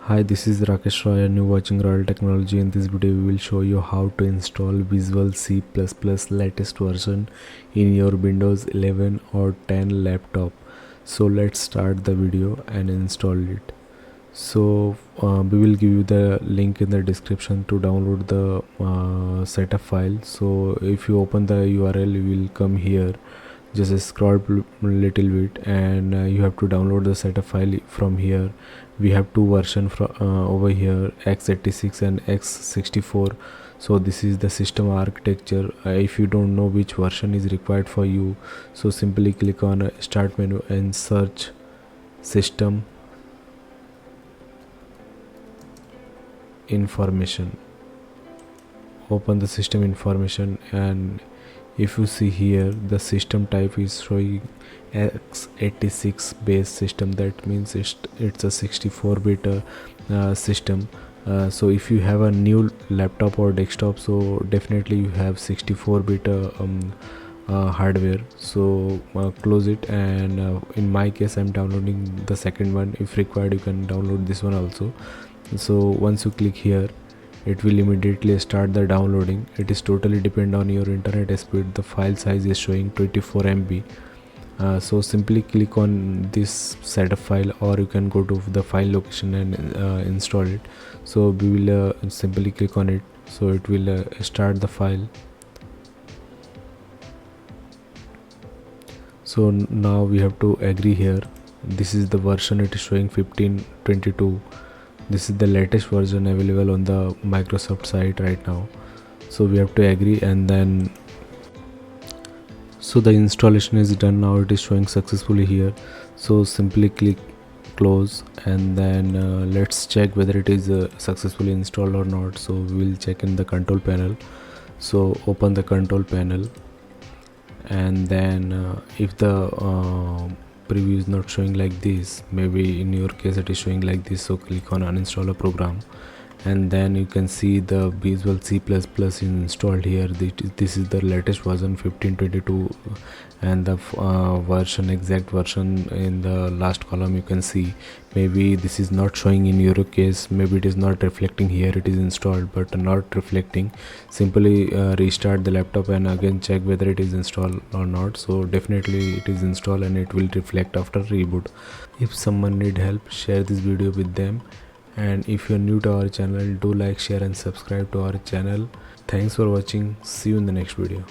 Hi, this is Rakesh Roy and you're watching Royal Technology. In this video, we will show you how to install Visual C++ latest version in your Windows 11 or 10 laptop. So let's start the video and install it. So we will give you the link in the description to download the setup file. So if you open the URL, you will come here. Just scroll little bit and you have to download the setup file from here. We have two versions over here, x86 and x64. So this is the system architecture. If you don't know which version is required for you, so simply click on start menu and search system information. Open the system information, and if you see here, the system type is showing x86 based system. That means it's a 64-bit system. So if you have a new laptop or desktop, so definitely you have 64-bit hardware. So close it, and in my case I'm downloading the second one. If required, you can download this one also. So once you click here, it will immediately start the downloading. It is totally depend on your internet speed. The file size is showing 24 MB. So simply click on this setup file, or you can go to the file location and install it. So we will simply click on it, so it will start the file. So now we have to agree here. This is the version, it is showing 1522. This is the latest version available on the Microsoft site right now. So we have to agree, and then so the installation is done. Now it is showing successfully here. So simply click close, and then let's check whether it is successfully installed or not. So we will check in the control panel. So open the control panel, and then if the preview is not showing like this, maybe in your case it is showing like this, so click on uninstall a program, and then you can see the Visual C++ is installed here. This is the latest version 1522, and the exact version in the last column you can see. Maybe this is not showing in your case, maybe it is not reflecting here. It is installed but not reflecting. Simply restart the laptop and again check whether it is installed or not. So definitely it is installed, and it will reflect after reboot. If someone need help, share this video with them. And if you're new to our channel, do like, share and subscribe to our channel. Thanks for watching. See you in the next video.